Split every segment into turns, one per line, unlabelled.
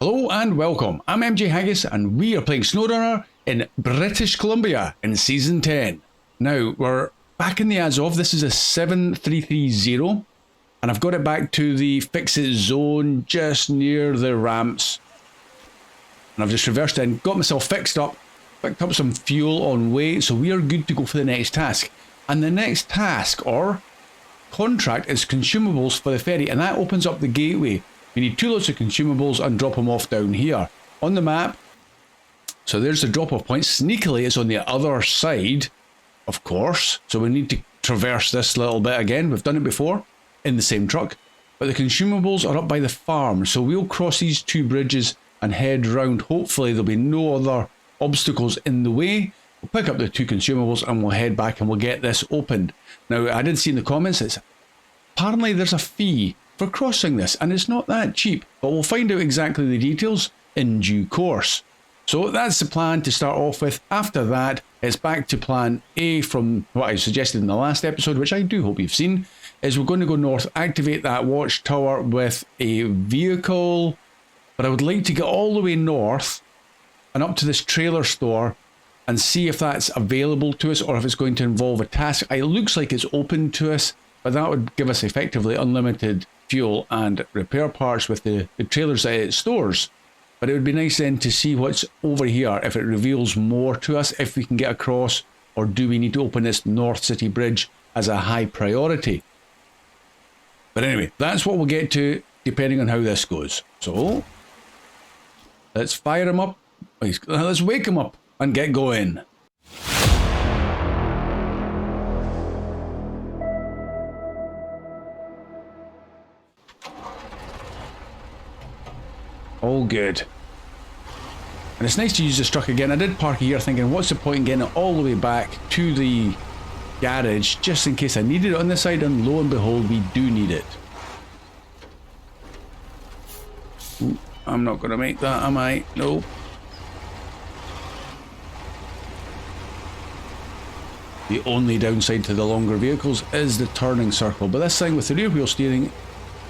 Hello and welcome, I'm MJ Haggis and we are playing Snowrunner in British Columbia in Season 10. Now, we're back in the Azov, this is a 7330 and I've got it back to the fix-it zone just near the ramps. And I've just reversed in, got myself fixed up, picked up some fuel on way, so we are good to go for the next task. And the next task, or contract, is Consumables for the Ferry, and that opens up the gateway. We need 2 loads of consumables and drop them off down here on the map. So there's the drop-off point. Sneakily, it's on the other side, of course. So we need to traverse this little bit again. We've done it before in the same truck. But the consumables are up by the farm. So we'll cross these 2 bridges and head round. Hopefully there'll be no other obstacles in the way. We'll pick up the 2 consumables and we'll head back and we'll get this opened. Now, I did see in the comments, apparently there's a fee for crossing this, and it's not that cheap, but we'll find out exactly the details in due course. So that's the plan to start off with. After that, it's back to plan A from what I suggested in the last episode, which I do hope you've seen, is we're going to go north, activate that watchtower with a vehicle, but I would like to get all the way north and up to this trailer store and see if that's available to us or if it's going to involve a task. It looks like it's open to us, but that would give us effectively unlimited fuel and repair parts with the trailers that it stores. But it would be nice then to see what's over here, if it reveals more to us, if we can get across, or do we need to open this North City Bridge as a high priority. But anyway, that's what we'll get to depending on how this goes. So let's fire him up, let's wake him up and get going. All good. And it's nice to use this truck again. I did park here thinking, what's the point in getting it all the way back to the garage, just in case I needed it on this side, and lo and behold, we do need it. Ooh, I'm not going to make that, am I? No. The only downside to the longer vehicles is the turning circle, but this thing with the rear wheel steering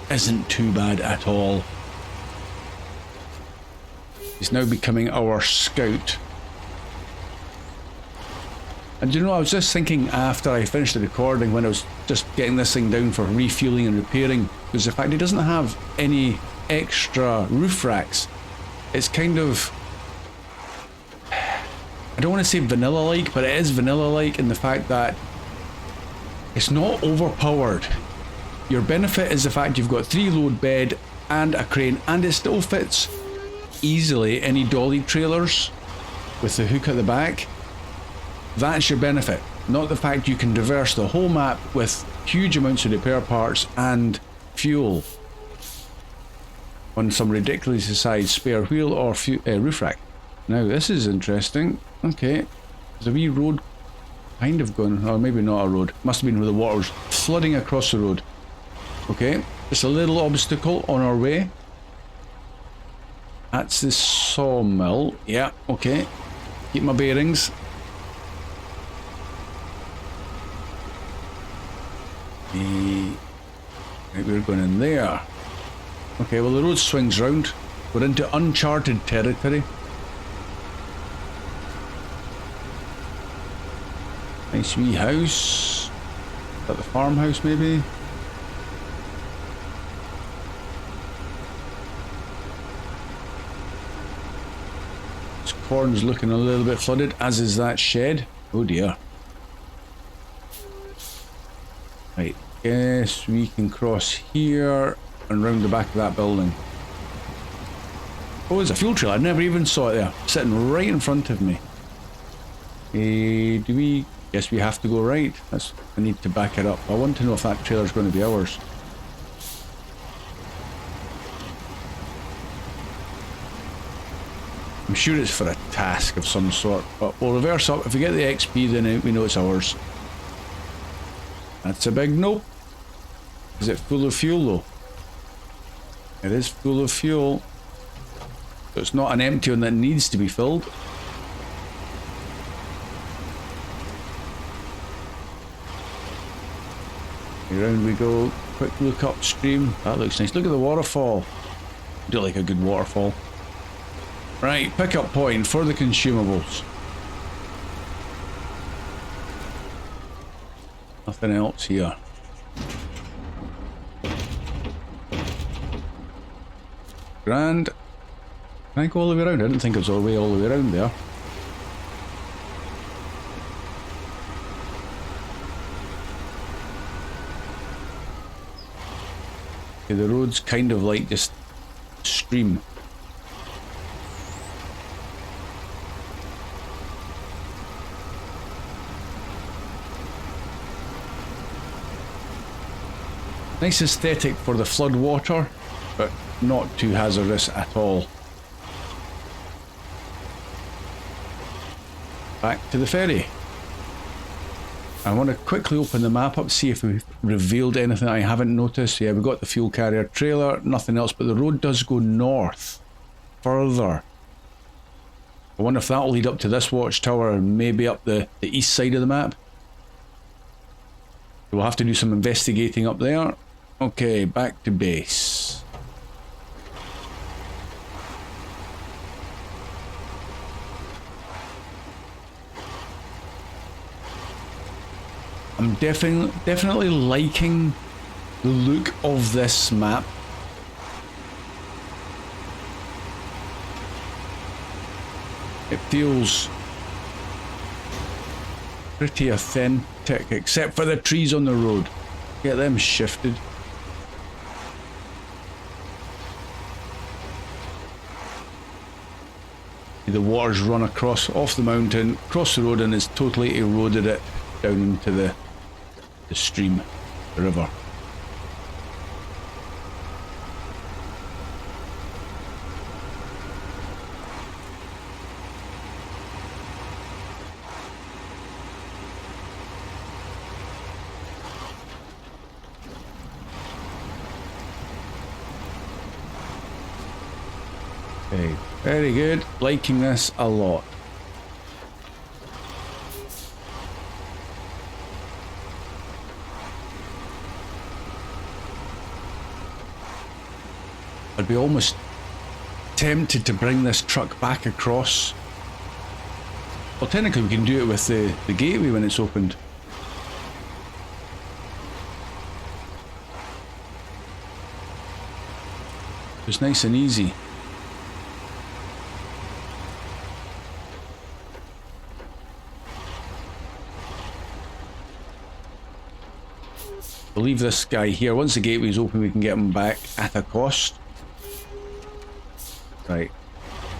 isn't too bad at all. He's now becoming our scout. And you know, I was just thinking after I finished the recording, when I was just getting this thing down for refueling and repairing, was the fact it doesn't have any extra roof racks. It's kind of, I don't want to say vanilla-like, but it is vanilla-like in the fact that it's not overpowered. Your benefit is the fact you've got 3 load bed and a crane, and it still fits easily any dolly trailers with the hook at the back. That's your benefit, not the fact you can traverse the whole map with huge amounts of repair parts and fuel on some ridiculously sized spare wheel or roof rack. Now this is interesting. Okay, there's a wee road kind of going, or maybe not a road, must have been where the water was flooding across the road. Okay, it's a little obstacle on our way. That's the sawmill. Yeah, okay. Keep my bearings. Right, we're going in there. Okay, well the road swings round. We're into uncharted territory. Nice wee house. Is that the farmhouse maybe? Corn's looking a little bit flooded, as is that shed. Oh dear. Right, guess we can cross here and round the back of that building. Oh, there's a fuel trailer. I never even saw it there, sitting right in front of me. Do we? Guess we have to go right. I need to back it up. I want to know if that trailer's going to be ours. I'm sure it's for a task of some sort, but we'll reverse up. If we get the XP, then we know it's ours. That's a big nope. Is it full of fuel though? It is full of fuel. So it's not an empty one that needs to be filled. Around we go. Quick look upstream. That looks nice. Look at the waterfall. I do like a good waterfall. Right, pickup point for the consumables. Nothing else here. Grand. Can I go all the way around? I didn't think it was all the way around there. Okay, the road's kind of like just stream. Nice aesthetic for the flood water, but not too hazardous at all. Back to the ferry. I want to quickly open the map up, see if we've revealed anything I haven't noticed. Yeah, we've got the fuel carrier trailer, nothing else, but the road does go north, further. I wonder if that'll lead up to this watchtower and maybe up the east side of the map. We'll have to do some investigating up there. Okay, back to base. I'm definitely liking the look of this map. It feels pretty authentic, except for the trees on the road. Get them shifted. The water's run across off the mountain, across the road, and has totally eroded it down into the stream, the river. Okay, very good. Liking this a lot. I'd be almost tempted to bring this truck back across. Well, technically we can do it with the gateway when it's opened. It's nice and easy. We'll leave this guy here. Once the gateway's open, we can get him back at a cost. Right.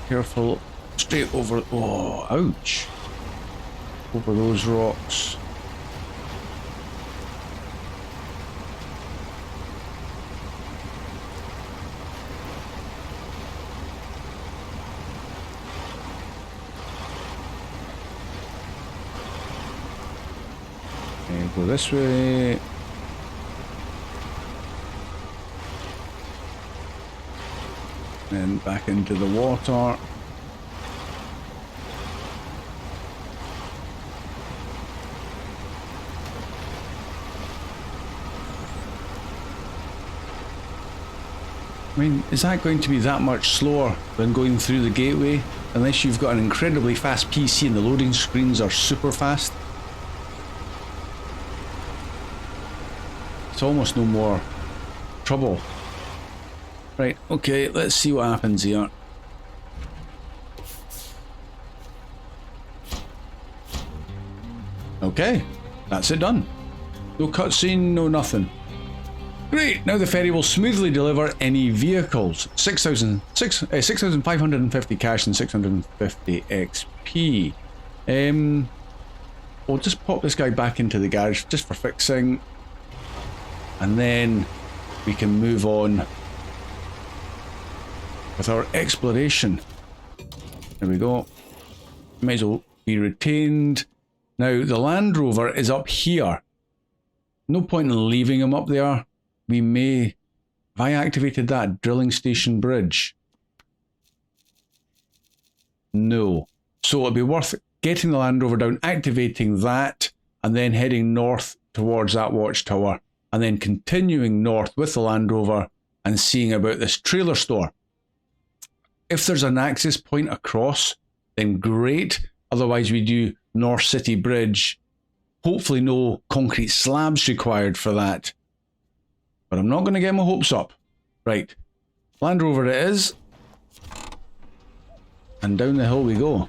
Careful. Straight over. Oh, ouch. Over those rocks. Okay, go this way. Then back into the water. I mean, is that going to be that much slower than going through the gateway? Unless you've got an incredibly fast PC and the loading screens are super fast. It's almost no more trouble. Right, okay, let's see what happens here. Okay, that's it done. No cutscene, no nothing. Great, now the ferry will smoothly deliver any vehicles. 6,550 cash and 650 XP. We'll just pop this guy back into the garage just for fixing. And then we can move on with our exploration. There we go. Might as well be retained. Now the Land Rover is up here. No point in leaving him up there. We may... Have I activated that drilling station bridge? No. So it'd be worth getting the Land Rover down, activating that, and then heading north towards that watchtower, and then continuing north with the Land Rover and seeing about this trailer store. If there's an access point across, then great. Otherwise, we do North City Bridge. Hopefully no concrete slabs required for that. But I'm not going to get my hopes up. Right. Land Rover it is. And down the hill we go.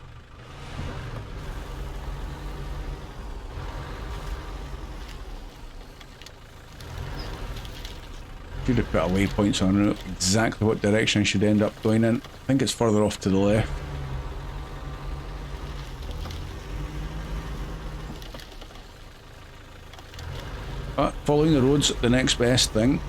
Should have put a waypoint so I know exactly what direction I should end up going in. I think it's further off to the left. But following the road's the next best thing.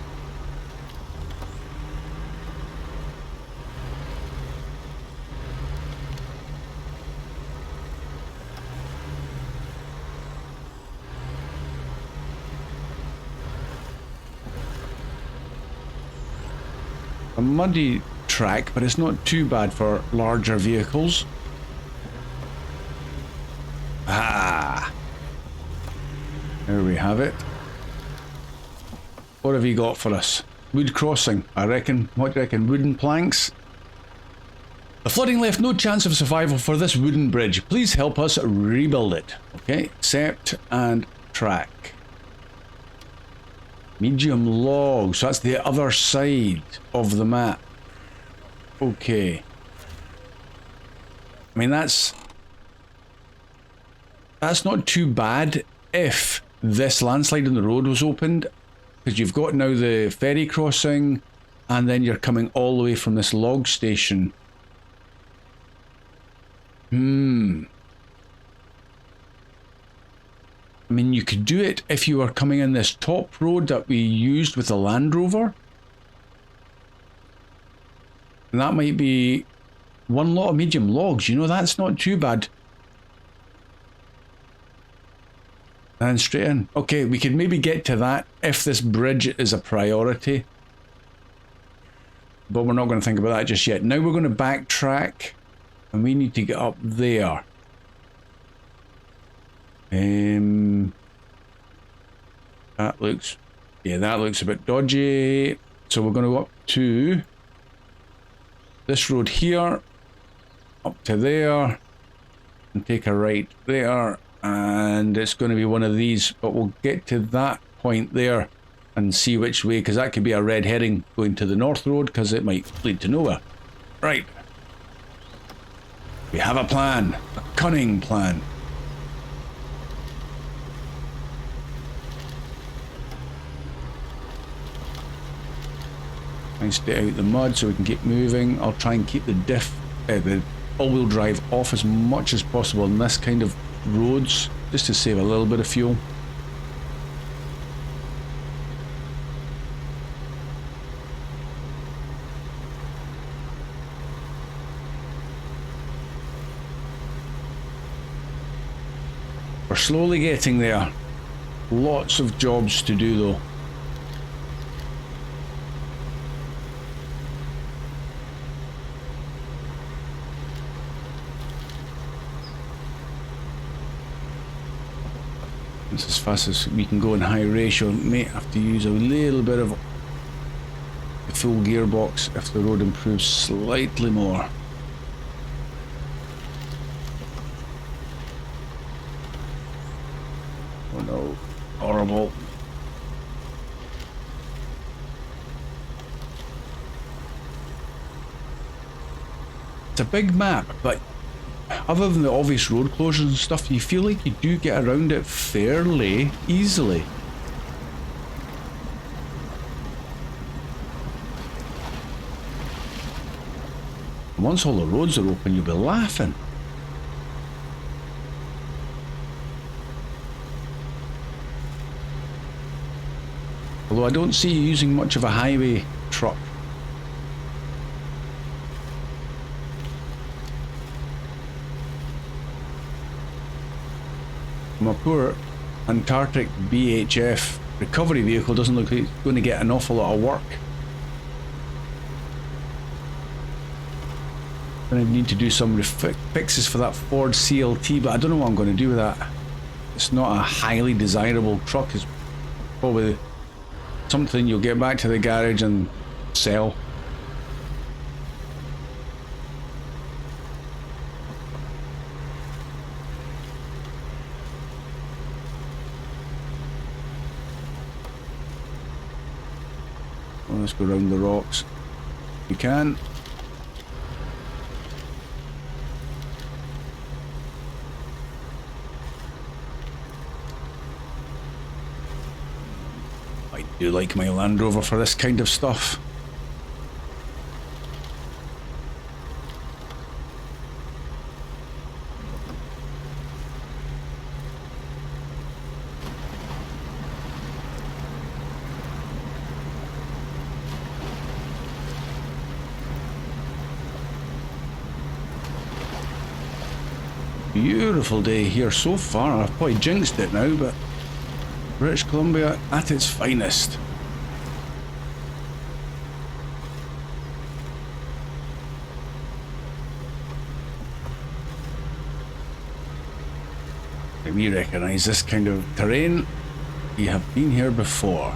A muddy track, but it's not too bad for larger vehicles. Ah! There we have it. What have you got for us? Wood crossing, I reckon. What do you reckon? Wooden planks? The flooding left no chance of survival for this wooden bridge. Please help us rebuild it. Okay, accept and track. Medium log, so that's the other side of the map. Okay. I mean, that's not too bad if this landslide in the road was opened, because you've got now the ferry crossing, and then you're coming all the way from this log station. I mean, you could do it if you were coming in this top road that we used with the Land Rover. And that might be one lot of medium logs, you know, that's not too bad. And straight in. Okay, we could maybe get to that if this bridge is a priority. But we're not going to think about that just yet. Now we're going to backtrack, and we need to get up there. That looks, yeah, that looks a bit dodgy. So we're going to go up to this road here, up to there, and take a right there, and it's going to be one of these, but we'll get to that point there and see which way, because that could be a red herring going to the north road, because it might lead to nowhere. Right. We have a plan, a cunning plan. Stay out the mud so we can keep moving. I'll try and keep the the all-wheel drive off as much as possible in this kind of roads, just to save a little bit of fuel. We're slowly getting there. Lots of jobs to do though. It's as fast as we can go in high ratio. May have to use a little bit of the full gearbox if the road improves slightly more. Oh no, horrible. It's a big map, but other than the obvious road closures and stuff, you feel like you do get around it fairly easily. Once all the roads are open, you'll be laughing. Although I don't see you using much of a highway truck. My poor Antarctic BHF recovery vehicle doesn't look like it's going to get an awful lot of work. I'm going to need to do some fixes for that Ford CLT, but I don't know what I'm going to do with that. It's not a highly desirable truck. It's probably something you'll get back to the garage and sell. let's go around the rocks. We can. I do like my Land Rover for this kind of stuff. Beautiful day here so far. I've probably jinxed it now, but British Columbia at its finest. We recognise this kind of terrain. We have been here before.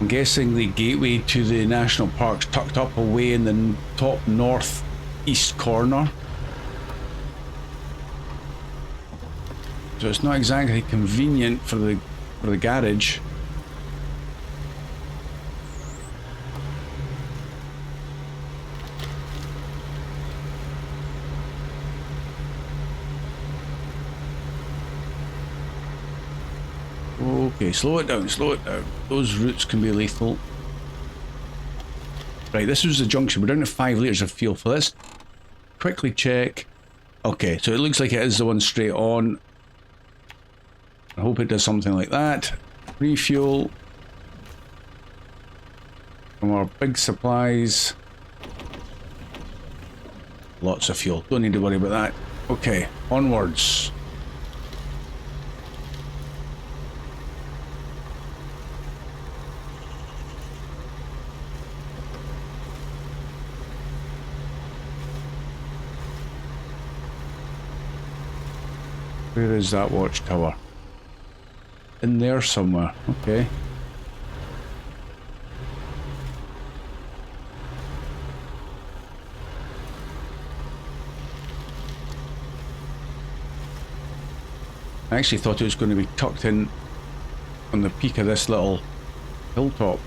I'm guessing the gateway to the national park's tucked up away in the top northeast corner. So it's not exactly convenient for the garage. Okay, slow it down, slow it down. Those routes can be lethal. Right, this was the junction. We're down to 5 litres of fuel for this. Quickly check. Okay, so it looks like it is the one straight on. I hope it does something like that. Refuel from our big supplies. Lots of fuel. Don't need to worry about that. Okay, onwards. Where is that watchtower? In there somewhere. Okay. I actually thought it was going to be tucked in on the peak of this little hilltop.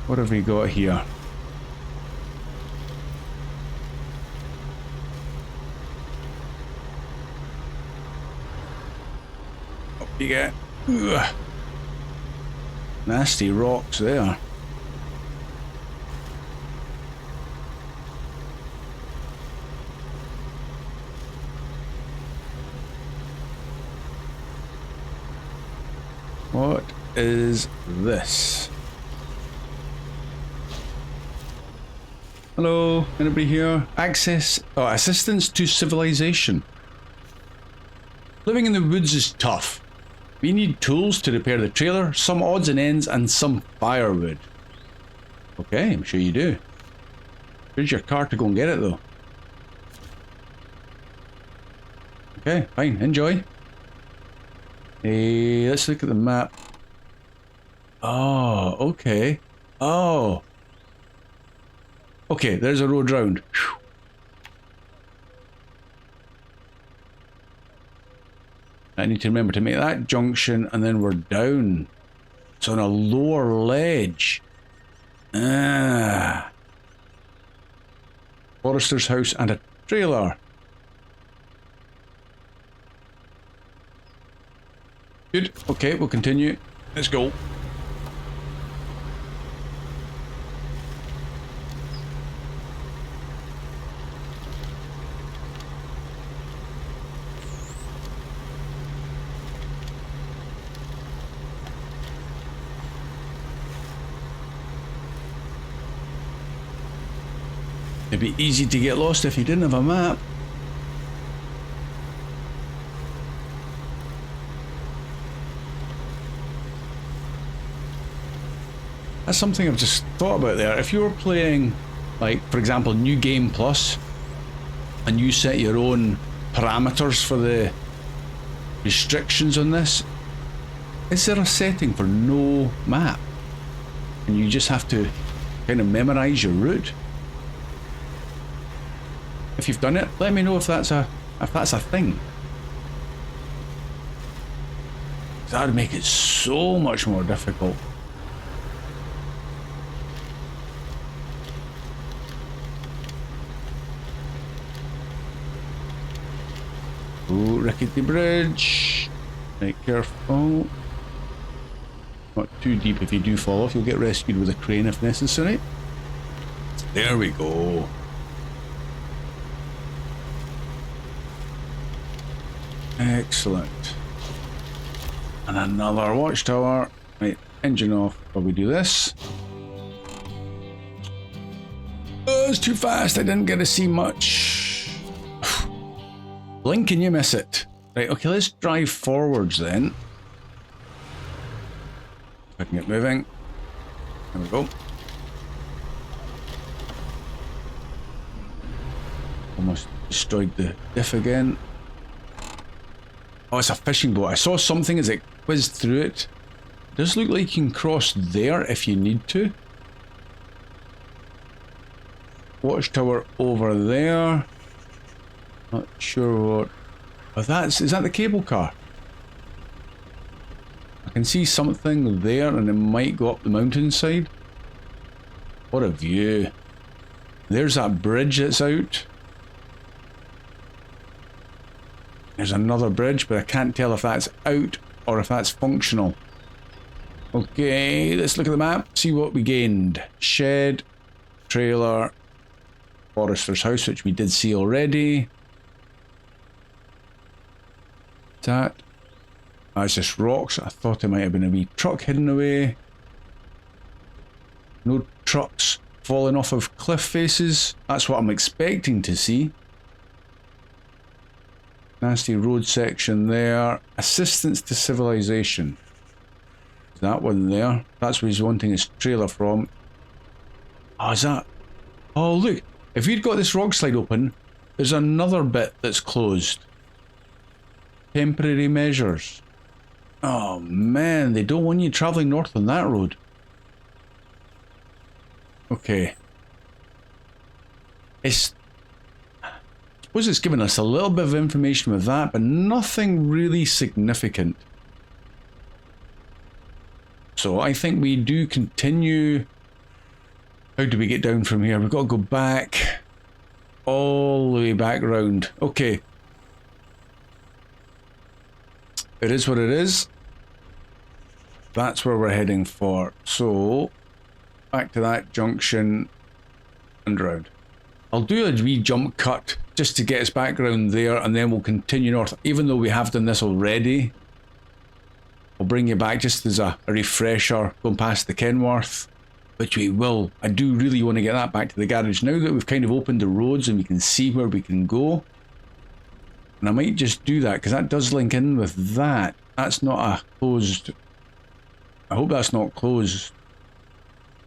What have we got here? Up you get. Ugh. Nasty rocks there. What is this? Hello, anybody here? Assistance to civilization. Living in the woods is tough. We need tools to repair the trailer, some odds and ends, and some firewood. Okay, I'm sure you do. Where's your car to go and get it though? Okay, fine, enjoy. Hey, let's look at the map. Oh, okay. Oh. Okay, there's a road round. Whew. I need to remember to make that junction and then we're down. It's on a lower ledge. Ah. Forester's house and a trailer. Good. Okay, we'll continue. Let's go. It'd be easy to get lost if you didn't have a map. That's something I've just thought about there. If you were playing, like, for example, New Game Plus, and you set your own parameters for the restrictions on this, is there a setting for no map? And you just have to kind of memorize your route? If you've done it, let me know if that's a thing. That would make it so much more difficult. Oh, rickety bridge. Be careful. Not too deep. If you do fall off, you'll get rescued with a crane if necessary. There we go. Excellent. And another watchtower. Right, engine off while we do this. Oh, it's too fast. I didn't get to see much. Blink and you miss it. Right, okay, let's drive forwards then. If I can get moving. There we go. Almost destroyed the diff again. Oh, it's a fishing boat. I saw something as it whizzed through it. It does look like you can cross there if you need to. Watchtower over there. Not sure what... Oh, is that the cable car? I can see something there and it might go up the mountainside. What a view. There's that bridge that's out. There's another bridge, but I can't tell if that's out or if that's functional. Okay, let's look at the map, see what we gained. Shed, trailer, forester's house, which we did see already. That. Oh, it's just rocks. I thought there might have been a wee truck hidden away. No trucks falling off of cliff faces. That's what I'm expecting to see. Nasty road section there. Assistance to civilization. That one there. That's where he's wanting his trailer from. Oh, is that? Oh, look. If you'd got this rock slide open, there's another bit that's closed. Temporary measures. Oh, man. They don't want you travelling north on that road. Okay. I suppose it's given us a little bit of information with that, but nothing really significant. So I think we do continue. How do we get down from here? We've got to go back. All the way back round. Okay. It is what it is. That's where we're heading for. So, back to that junction and round. I'll do a wee jump cut just to get us back round there, and then we'll continue north. Even though we have done this already, I'll bring you back just as a refresher going past the Kenworth, which we will. I do really want to get that back to the garage now that we've kind of opened the roads and we can see where we can go. And I might just do that because that does link in with that. That's not a closed... I hope that's not closed.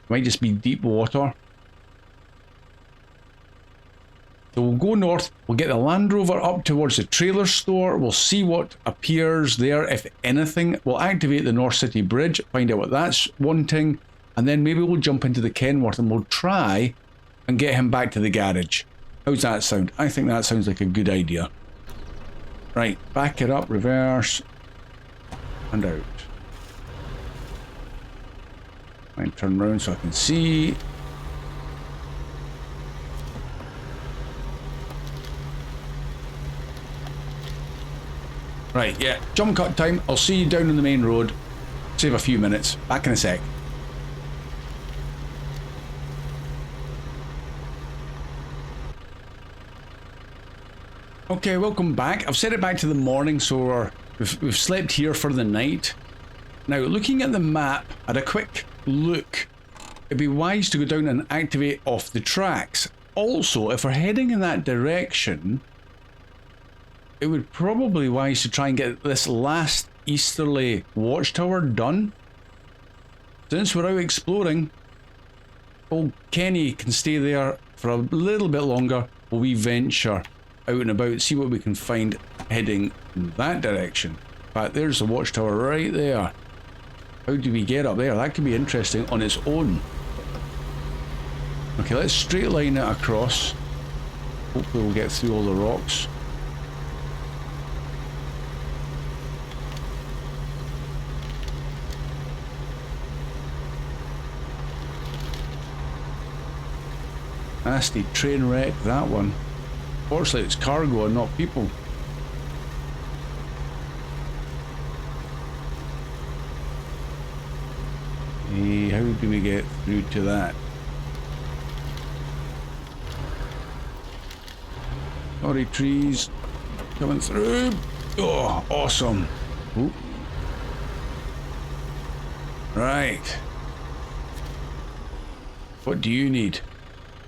It might just be deep water. So we'll go north, we'll get the Land Rover up towards the trailer store, we'll see what appears there, if anything. We'll activate the North City Bridge, find out what that's wanting, and then maybe we'll jump into the Kenworth and we'll try and get him back to the garage. How's that sound? I think that sounds like a good idea. Right, back it up, reverse, and out. Might turn around so I can see. Right, yeah, jump cut time. I'll see you down on the main road. Save a few minutes. Back in a sec. Okay, welcome back. I've set it back to the morning, so we've slept here for the night. Now, looking at the map, at a quick look, it'd be wise to go down and activate off the tracks. Also, if we're heading in that direction, it would probably be wise to try and get this last easterly watchtower done. since we're out exploring, old Kenny can stay there for a little bit longer while we venture out and about, see what we can find heading in that direction. In fact, there's the watchtower right there. How do we get up there? That could be interesting on its own. Okay, let's straight line it across. Hopefully we'll get through all the rocks. Nasty train wreck, that one. Fortunately it's cargo and not people. Hey, how do we get through to that? Sorry, trees. Coming through. Oh, awesome. Ooh. Right. What do you need?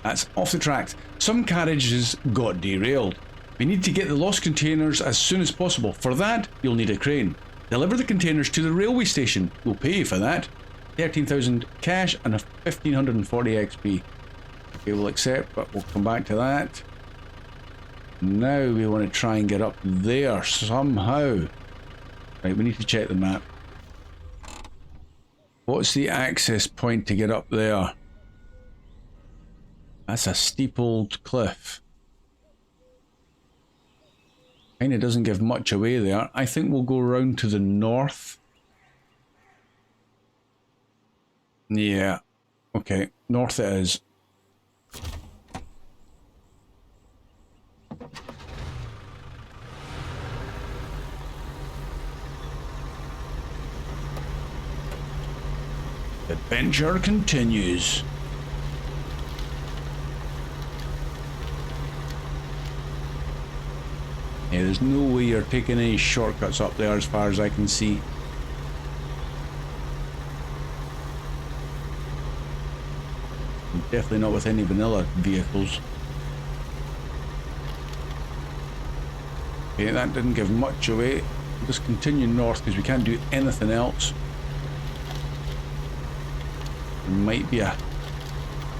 That's off the tracks. Some carriages got derailed. We need to get the lost containers as soon as possible. For that, you'll need a crane. Deliver the containers to the railway station. We'll pay you for that. 13,000 cash and a 1,540 XP. Okay, we'll accept, but we'll come back to that. Now we want to try and get up there somehow. Right, we need to check the map. What's the access point to get up there? That's a steepled cliff. Kinda doesn't give much away there. I think we'll go around to the north. Yeah. Okay, north it is. Adventure continues. Yeah, there's no way you're taking any shortcuts up there as far as I can see. Definitely not with any vanilla vehicles. Okay, that didn't give much away. We'll just continue north because we can't do anything else. There might be a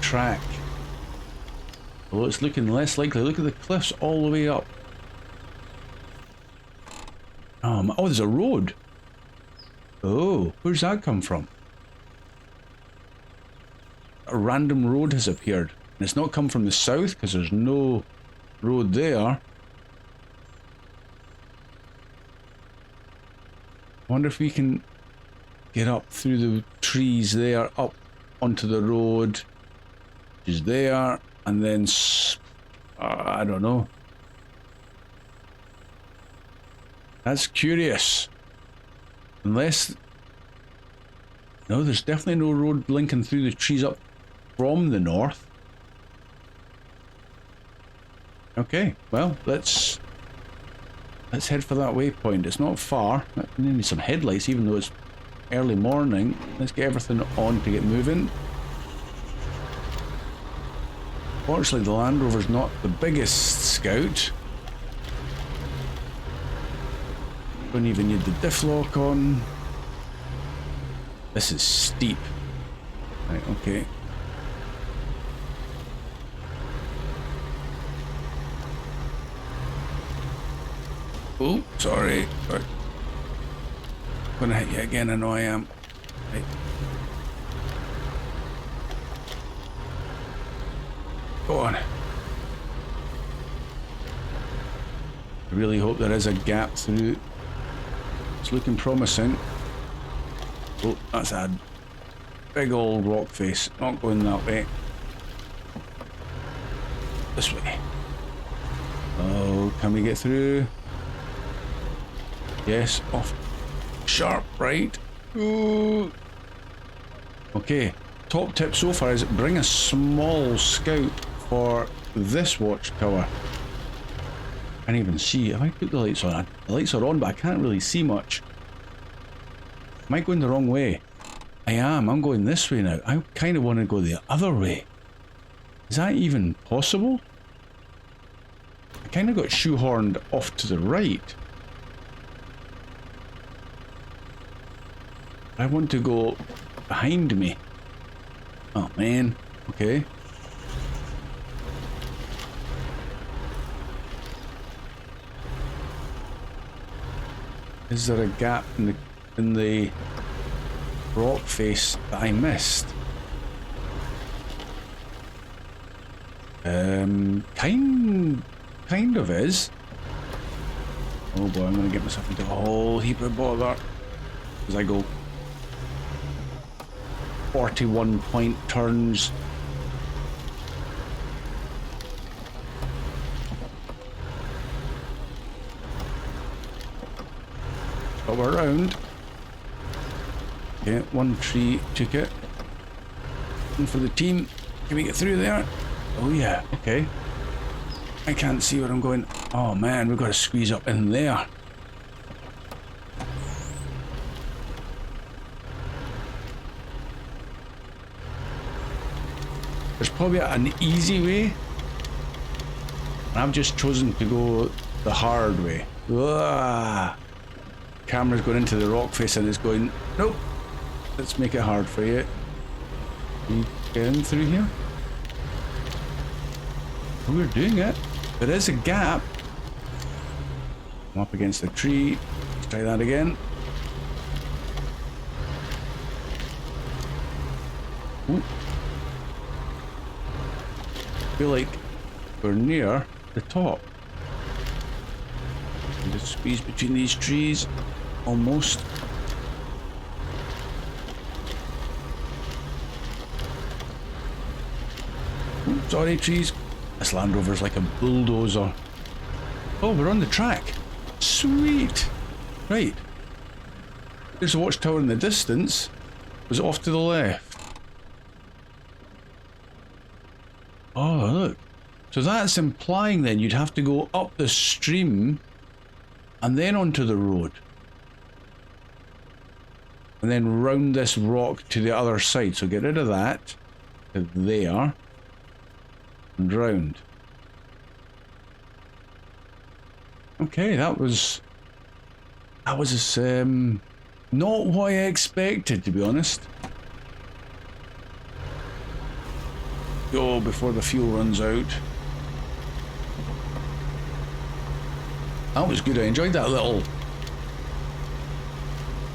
track. Although it's looking less likely. Look at the cliffs all the way up. Oh, there's a road. Oh, where's that come from? A random road has appeared. And it's not come from the south because there's no road there. I wonder if we can get up through the trees there, up onto the road, which is there, and then, I don't know. That's curious. Unless... No, there's definitely no road linking through the trees up from the north. Okay, well, let's head for that waypoint. It's not far. We need some headlights, even though it's early morning. Let's get everything on to get moving. Fortunately, the Land Rover's not the biggest scout. Don't even need the diff lock on. This is steep. Right, okay. Oh, sorry. Right. Gonna hit you again, I know I am. Right. Go on. I really hope there is a gap through. It's looking promising. Oh, that's a big old rock face. Not going that way. This way. Oh, can we get through? Yes, off. Sharp right. Ooh. Okay, top tip so far is bring a small scout for this watchtower. I can't even see. If I put the lights on, the lights are on, but I can't really see much. Am I going the wrong way? I am. I'm going this way now. I kind of want to go the other way. Is that even possible? I kind of got shoehorned off to the right. I want to go behind me. Oh man. Okay. Is there a gap in the rock face that I missed? Kind of is. Oh boy, I'm gonna get myself into a whole heap of bother as I go 41 point turns. But we're around. Okay, one tree took it. And for the team, can we get through there? Oh yeah, okay. I can't see where I'm going. Oh man, we've got to squeeze up in there. There's probably an easy way, and I've just chosen to go the hard way. Ugh. Camera's going into the rock face and it's going, nope, let's make it hard for you. Can you get in through here? We're doing it. There is a gap. I'm up against the tree. Let's try that again. Ooh. I feel like we're near the top. Just squeeze between these trees. Almost. Ooh, sorry, trees. This Land Rover's like a bulldozer. Oh, we're on the track. Sweet. Right. There's a watchtower in the distance. Was it off to the left? Oh, look. So that's implying then you'd have to go up the stream and then onto the road. And then round this rock to the other side. So get rid of that to there and round. Okay, that was not what I expected, to be honest. Go before the fuel runs out. That was good. I enjoyed that little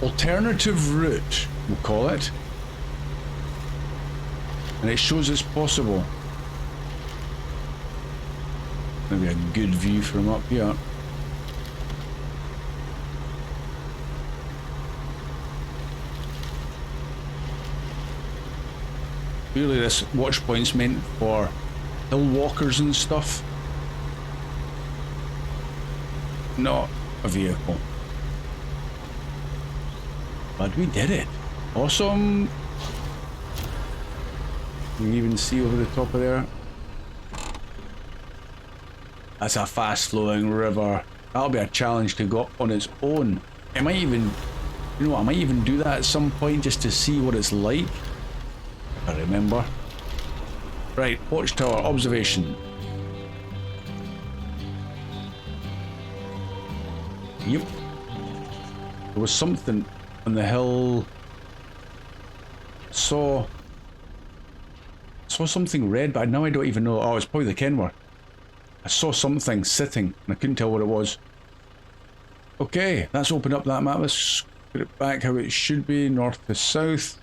alternative route, we'll call it. And it shows it's possible. Maybe a good view from up here. Clearly this watch point's meant for hill walkers and stuff. Not a vehicle. But we did it. Awesome. You can even see over the top of there. That's a fast flowing river. That'll be a challenge to go up on its own. I might even, you know what, I might even do that at some point just to see what it's like. I remember. Right, watchtower observation. Yep. There was something on the hill. Saw something red, but now I don't even know. Oh, it's probably the Kenworth. I saw something sitting and I couldn't tell what it was. Okay, let's open up that map. Let's put it back how it should be, north to south.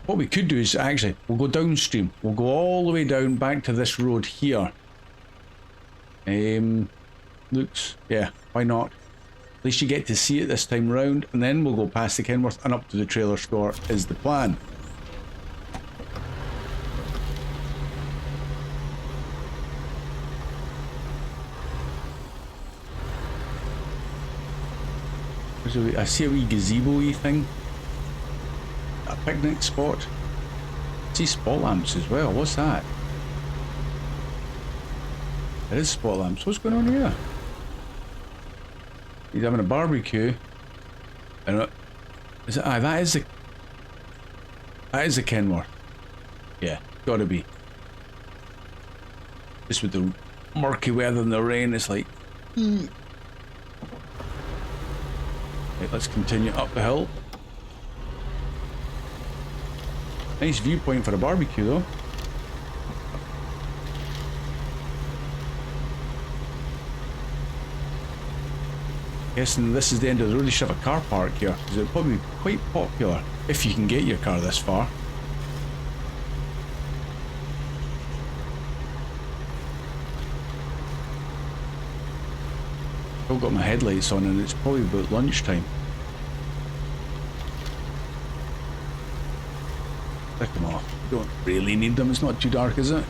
What we could do is actually, we'll go downstream. We'll go all the way down back to this road here. Looks, yeah, why not? At least you get to see it this time round, and then we'll go past the Kenworth and up to the trailer store is the plan. I see a wee gazebo-y thing. A picnic spot. I see spot lamps as well. What's that? It is spot lamps. What's going on here? He's having a barbecue. And is it? That is the Kenworth. Yeah, gotta be. Just with the murky weather and the rain, it's like. Right, let's continue up the hill. Nice viewpoint for a barbecue though. Guessing this is the end of the road. You should have a car park here, because it'll probably be quite popular if you can get your car this far. I've got my headlights on and it's probably about lunchtime. Stick them off. You don't really need them, it's not too dark, is it?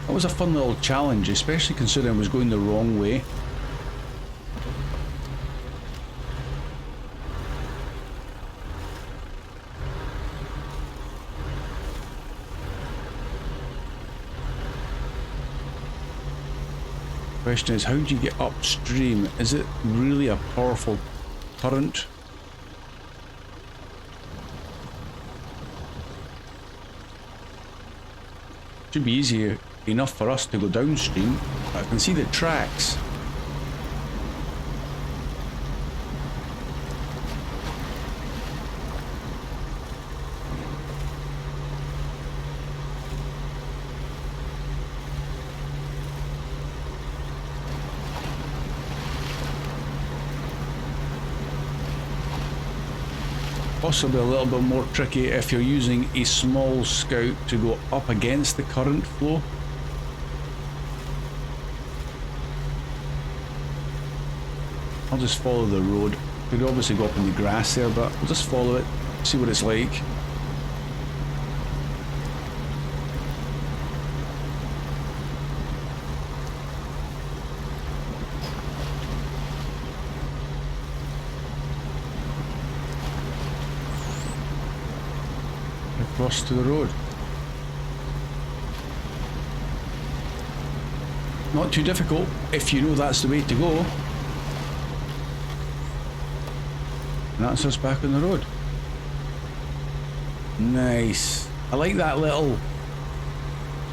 That was a fun little challenge, especially considering I was going the wrong way. Question is, how do you get upstream? Is it really a powerful current? Should be easy enough for us to go downstream, but I can see the tracks. Possibly a little bit more tricky if you're using a small scout to go up against the current flow. I'll just follow the road. Could obviously go up in the grass there, but we'll just follow it, see what it's like. Across to the road. Not too difficult if you know that's the way to go. And that's us back on the road. Nice. I like that little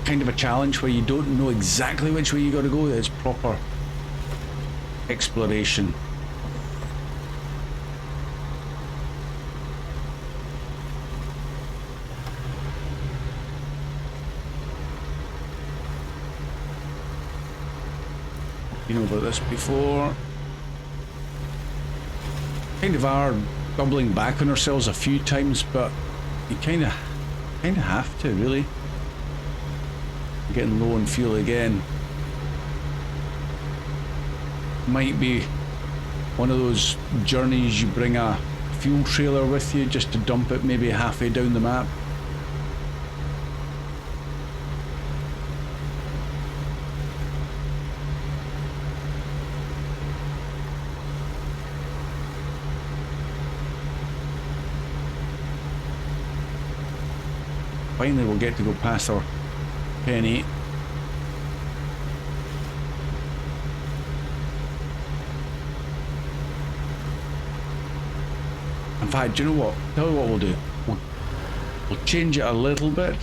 kind of a challenge where you don't know exactly which way you got to go. It's proper exploration. You know about this before. Kind of are doubling back on ourselves a few times, but you kind of have to, really. I'm getting low on fuel again. Might be one of those journeys you bring a fuel trailer with you just to dump it maybe halfway down the map. Finally we'll get to go past our penny. In fact, do you know what? Tell you what we'll do. We'll change it a little bit.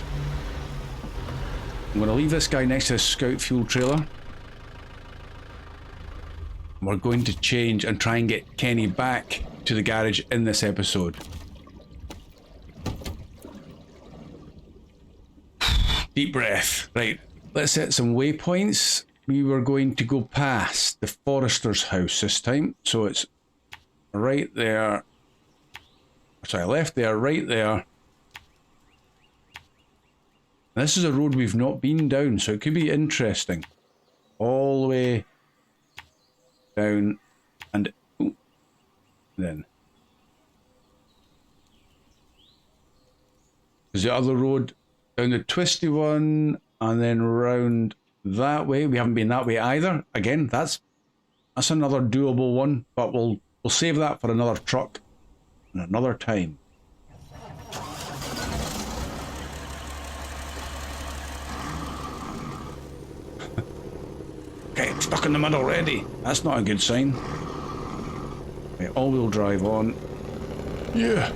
I'm going to leave this guy next to the scout fuel trailer. We're going to change and try and get Kenny back to the garage in this episode. Deep breath. Right, let's set some waypoints. We were going to go past the forester's house this time. So it's right there. Sorry, left there, right there. This is a road we've not been down, so it could be interesting. All the way down and then. There's the other road down the twisty one and then round that way. We haven't been that way either. Again, that's another doable one, but we'll save that for another truck and another time. Okay, stuck in the mud already. That's not a good sign. Okay, all-wheel drive on. Yeah.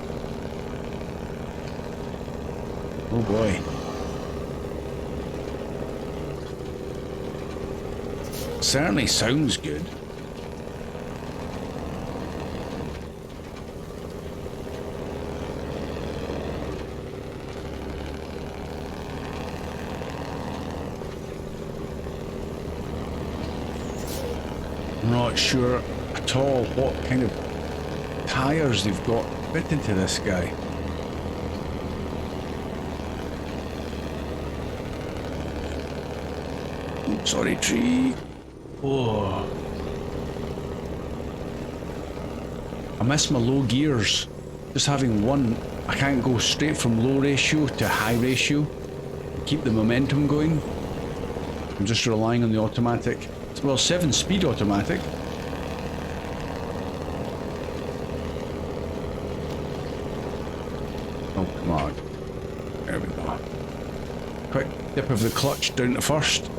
Oh boy. Certainly sounds good. I'm not sure at all what kind of tires they've got fitted to this guy. Oops, sorry, tree. Oh. I miss my low gears. Just having one, I can't go straight from low ratio to high ratio. Keep the momentum going. I'm just relying on the automatic. Well, 7-speed automatic. Oh, come on. There we go. Quick dip of the clutch down to first.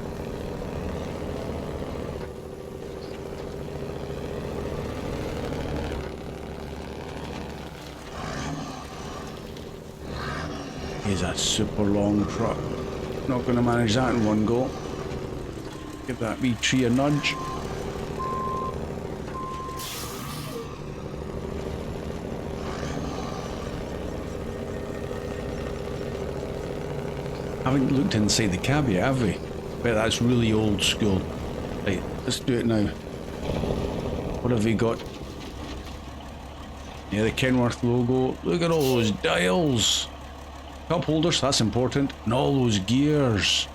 He's a super long truck. Not going to manage that in one go. Give that wee tree a nudge. Haven't looked inside the cab yet, have we? Bet that's really old school. Right, let's do it now. What have we got? Yeah, the Kenworth logo. Look at all those dials. Cup holders, that's important. And all those gears.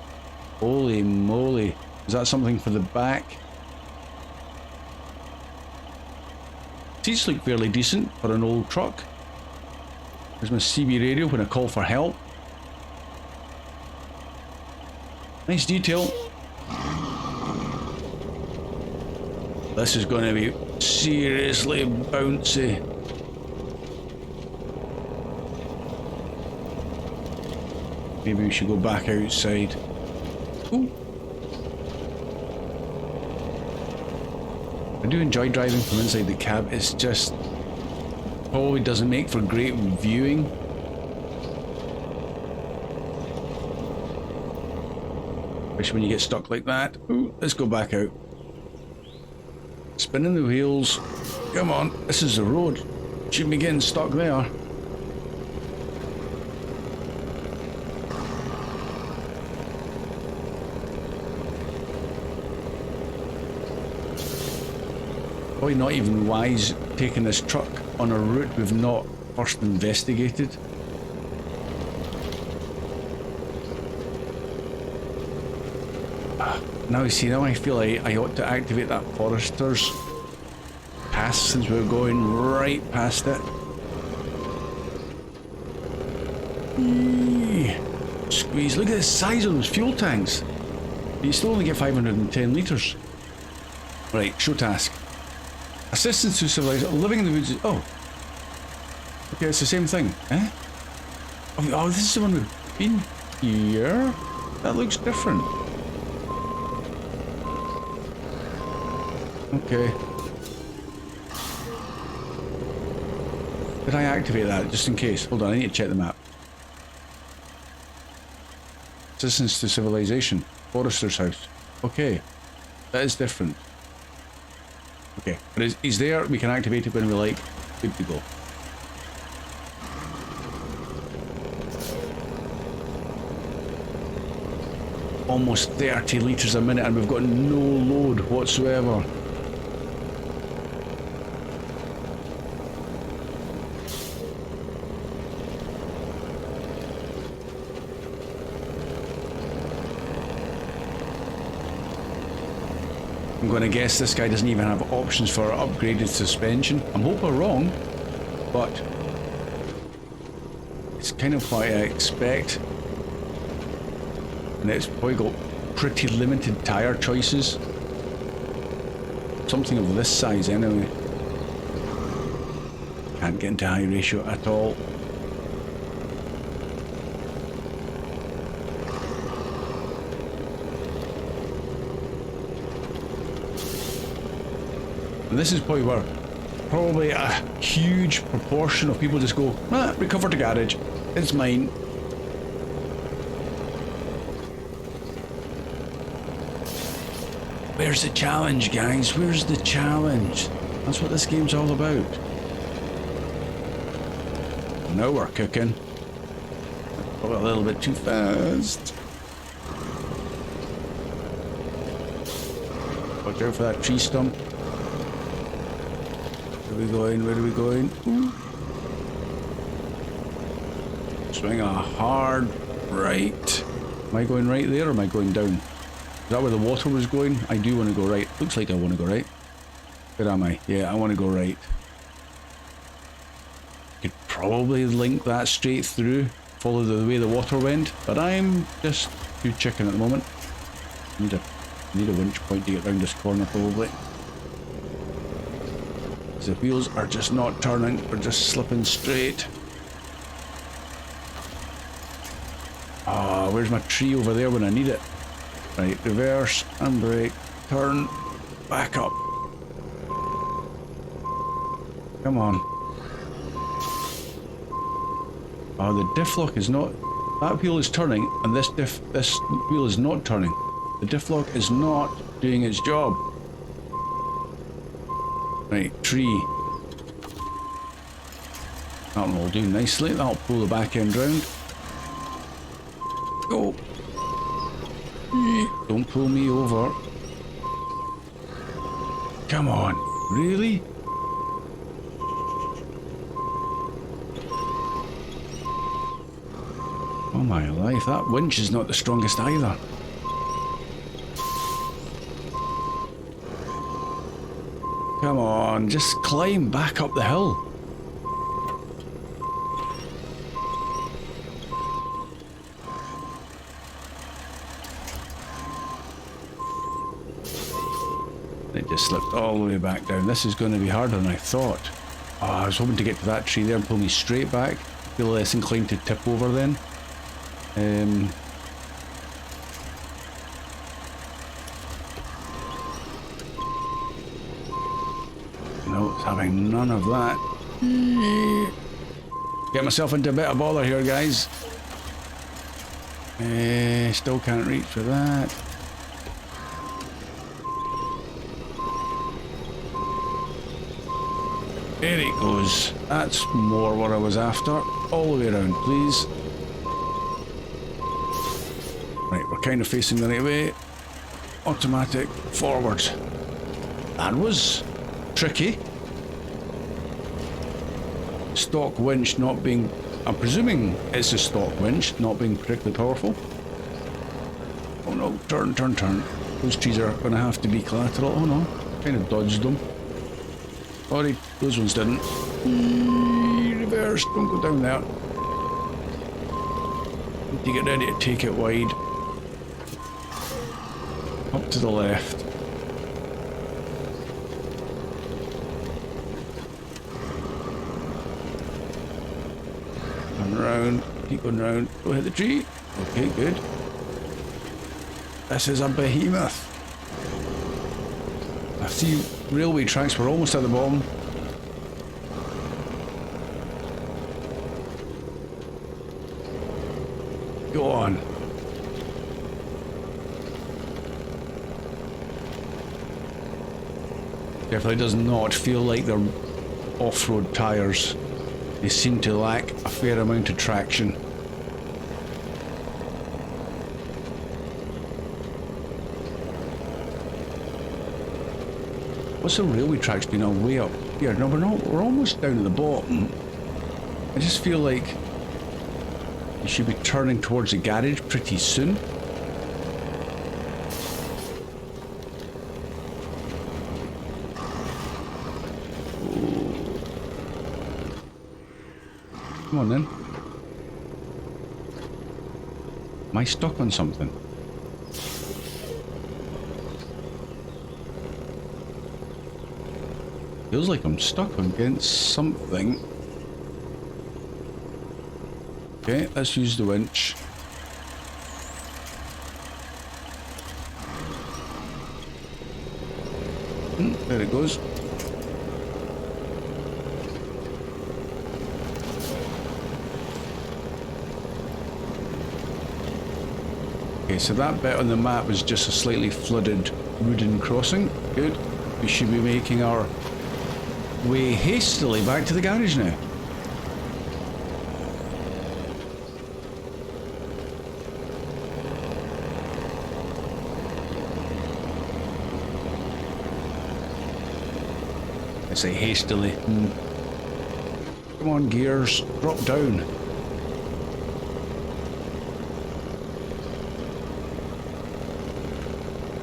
Holy moly. Is that something for the back? Seats look fairly decent for an old truck. There's my CB radio when I call for help. Nice detail. This is going to be seriously bouncy. Maybe we should go back outside. Ooh. I do enjoy driving from inside the cab. It's just probably doesn't make for great viewing. Especially when you get stuck like that. Ooh, let's go back out. Spinning the wheels. Come on, this is the road. Shouldn't be getting stuck there. Probably not even wise taking this truck on a route we've not first investigated. Now you see, now I feel I ought to activate that Forester's pass since we're going right past it. Squeeze, look at the size of those fuel tanks. You still only get 510 litres. Right, show task. Assistance to civilization, living in the woods. Oh. Okay, it's the same thing. Eh? Oh, this is the one we've been here? That looks different. Okay. Did I activate that just in case? Hold on, I need to check the map. Assistance to civilization. Forester's house. Okay. That is different. Okay, but he's there, we can activate it when we like. Good to go. Almost 30 litres a minute and we've got no load whatsoever. I'm going to guess this guy doesn't even have options for upgraded suspension. I'm hoping we're wrong, but it's kind of what I expect. And it's probably got pretty limited tyre choices. Something of this size anyway. Can't get into high ratio at all. And this is probably where a huge proportion of people just go, ah, recover the garage, it's mine. Where's the challenge, guys? Where's the challenge? That's what this game's all about. Now we're cooking. Probably a little bit too fast. Watch out for that tree stump. Where are we going? Where are we going? Ooh. Swing a hard right. Am I going right there or am I going down? Is that where the water was going? I do want to go right. Looks like I want to go right. Where am I? Yeah, I want to go right. Could probably link that straight through, follow the way the water went, but I'm just too chicken at the moment. Need a winch point to get round this corner probably. The wheels are just not turning, we're just slipping straight. Ah, where's my tree over there when I need it? Right, reverse and brake, turn, back up. Come on. Oh, the diff lock is not... That wheel is turning and this wheel is not turning. The diff lock is not doing its job. Right, tree. That one will do nicely. That'll pull the back end round. Go. Don't pull me over. Come on. Really? Oh my life, that winch is not the strongest either. Come on, just climb back up the hill. It just slipped all the way back down. This is going to be harder than I thought. Oh, I was hoping to get to that tree there and pull me straight back. Feel less inclined to tip over then. No, it's having none of that. Get myself into a bit of bother here, guys. Still can't reach for that. There it goes. That's more what I was after. All the way around, please. Right, we're kind of facing the right way. Automatic forwards. That was tricky. Stock winch not being... I'm presuming it's a stock winch, not being particularly powerful. Oh no, turn, turn, turn. Those trees are going to have to be collateral. Oh no, kind of dodged them. Sorry, those ones didn't. Reverse, don't go down there. Need to get ready to take it wide. Up to the left. And round, keep going round. Go hit the tree. Okay, good. This is a behemoth. I see railway tracks, we're almost at the bottom. Go on. Definitely does not feel like they're off-road tyres. They seem to lack a fair amount of traction. What's the railway tracks been all way up here? No, we're almost down at the bottom. I just feel like you should be turning towards the garage pretty soon. Come on then. Am I stuck on something? Feels like I'm stuck against something. Okay, let's use the winch. There it goes. Okay, so that bit on the map was just a slightly flooded wooden crossing. Good. We should be making our way hastily back to the garage now. I say hastily. Come on, gears. Drop down.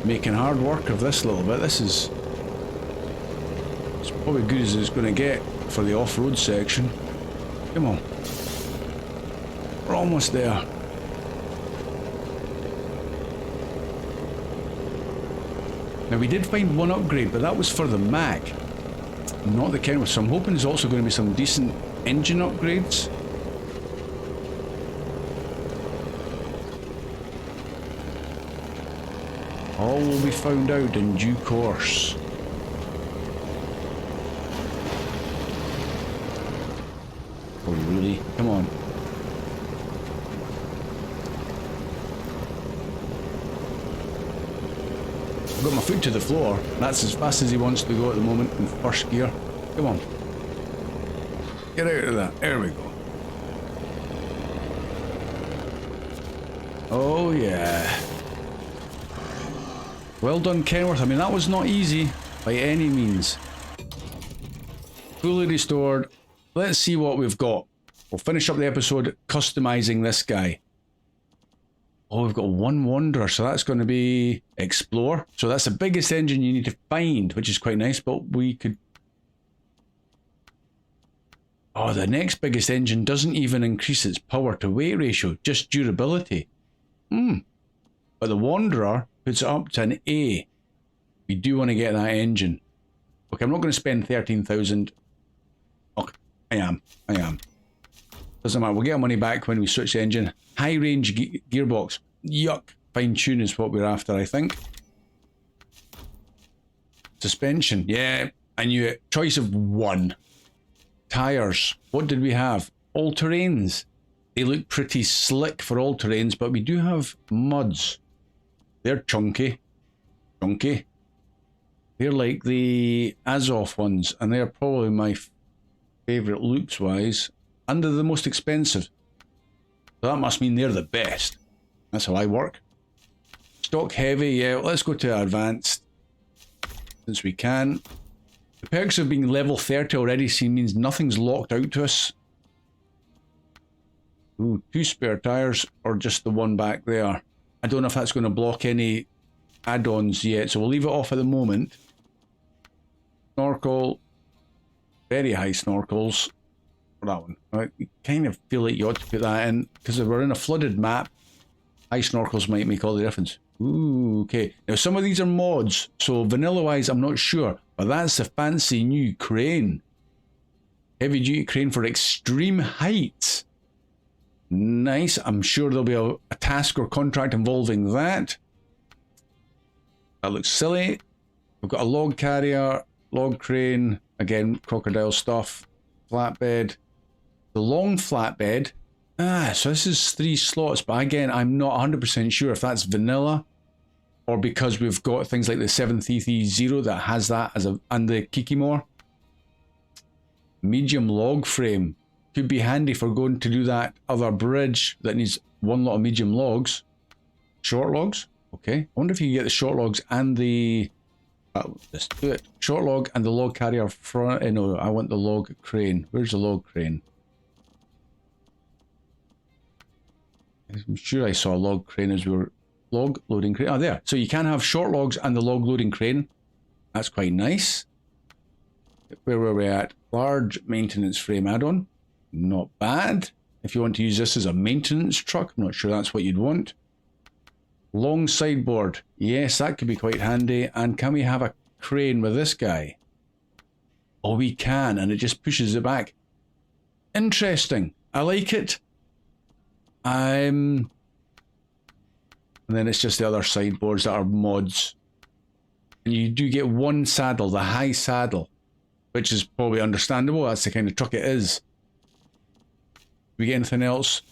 Making hard work of this little bit. This is... it's probably good as it's going to get for the off-road section. Come on. We're almost there. Now we did find one upgrade, but that was for the Mac, not the Kenworth. So I'm hoping there's also going to be some decent engine upgrades. All will be found out in due course. Oh really? Come on. I've got my foot to the floor. That's as fast as he wants to go at the moment in first gear. Come on. Get out of that. There we go. Oh yeah. Well done, Kenworth. I mean, that was not easy by any means. Fully restored. Let's see what we've got. We'll finish up the episode customizing this guy. Oh, we've got one Wanderer, so that's going to be Explore. So that's the biggest engine you need to find, which is quite nice, but we could... oh, the next biggest engine doesn't even increase its power to weight ratio, just durability. But the Wanderer puts it up to an A. We do want to get that engine. Okay, I'm not going to spend 13,000. Okay, I am. Doesn't matter, we'll get our money back when we switch the engine. High range gearbox. Yuck. Fine tune is what we're after, I think. Suspension. Yeah, I knew it. Choice of one. Tires. What did we have? All terrains. They look pretty slick for all terrains, but we do have muds. They're chunky. Chunky. They're like the Azov ones, and they're probably my favourite looks-wise. And they're the most expensive. So that must mean they're the best. That's how I work. Stock heavy, yeah, let's go to advanced. Since we can. The perks of being level 30 already means nothing's locked out to us. Ooh, 2 spare tyres, or just the one back there. I don't know if that's going to block any add-ons yet, so we'll leave it off at the moment. Snorkel. Very high snorkels. For that one. I kind of feel like you ought to put that in, because if we're in a flooded map, high snorkels might make all the difference. Ooh, okay. Now some of these are mods, so vanilla-wise I'm not sure, but that's a fancy new crane. Heavy-duty crane for extreme heights. Nice. I'm sure there'll be a task or contract involving that. That looks silly. We've got a log carrier, log crane, again, crocodile stuff, flatbed. The long flatbed. So this is 3 slots, but again, I'm not 100% sure if that's vanilla or because we've got things like the 7330 that has that as a, and the Kikimore. Medium log frame. Could be handy for going to do that other bridge that needs one lot of medium logs. Short logs? Okay. I wonder if you can get the short logs and the... let's do it. Short log and the log carrier front... no, I want the log crane. Where's the log crane? I'm sure I saw a log crane as we were... log loading crane. Oh, there. So you can have short logs and the log loading crane. That's quite nice. Where were we at? Large maintenance frame add-on. Not bad. If you want to use this as a maintenance truck, I'm not sure that's what you'd want. Long sideboard. Yes, that could be quite handy. And can we have a crane with this guy? Oh, we can, and it just pushes it back. Interesting. I like it. And then it's just the other sideboards that are mods. And you do get one saddle, the high saddle, which is probably understandable. That's the kind of truck it is. Do we get anything else?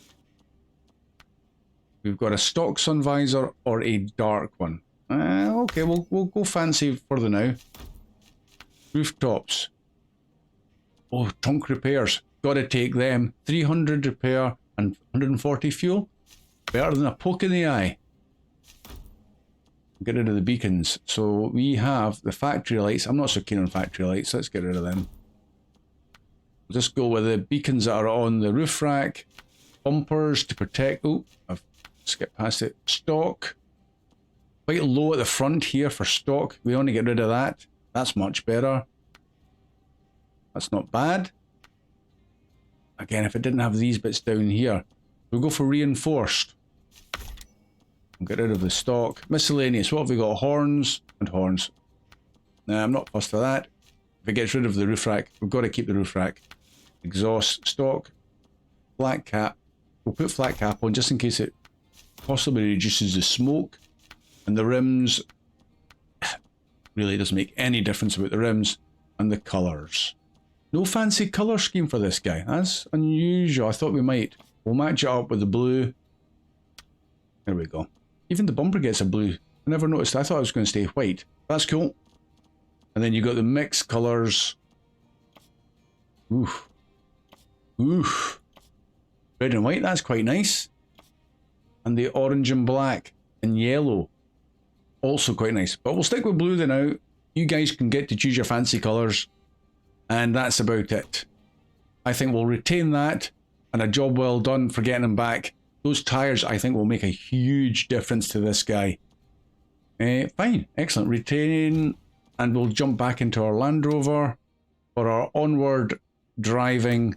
We've got a stock sun visor or a dark one. Okay, we'll go fancy for the now. Rooftops. Oh, trunk repairs. Gotta take them. 300 repair and 140 fuel. Better than a poke in the eye. Get rid of the beacons. So we have the factory lights. I'm not so keen on factory lights. Let's get rid of them. We'll just go with the beacons that are on the roof rack. Bumpers to protect. Oh, I've skipped past it. Stock. Quite low at the front here for stock. We want to get rid of that. That's much better. That's not bad. Again, if it didn't have these bits down here, we'll go for reinforced. We'll get rid of the stock. Miscellaneous. What have we got? Horns and horns. Nah, I'm not fussed for that. If it gets rid of the roof rack, we've got to keep the roof rack. Exhaust, stock, flat cap. We'll put flat cap on just in case it possibly reduces the smoke. And the rims, really doesn't make any difference about the rims. And the colours. No fancy colour scheme for this guy. That's unusual. I thought we might. We'll match it up with the blue. There we go. Even the bumper gets a blue. I never noticed. I thought I was going to stay white. That's cool. And then you got the mixed colours. Oof. Oof. Red and white, that's quite nice. And the orange and black and yellow. Also quite nice. But we'll stick with blue then now. You guys can get to choose your fancy colours. And that's about it. I think we'll retain that. And a job well done for getting him back. Those tyres, I think, will make a huge difference to this guy. Fine. Excellent. Retain. And we'll jump back into our Land Rover for our onward driving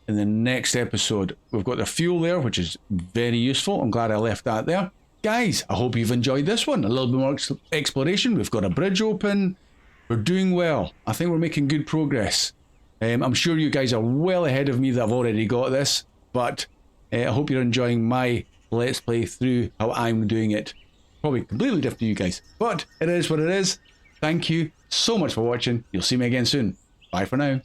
in the next episode. We've got the fuel there, which is very useful. I'm glad I left that there. Guys, I hope you've enjoyed this one. A little bit more exploration. We've got a bridge open. We're doing well. I think we're making good progress. I'm sure you guys are well ahead of me that I've already got this, but I hope you're enjoying my Let's Play through how I'm doing it. Probably completely different to you guys, but it is what it is. Thank you so much for watching. You'll see me again soon. Bye for now.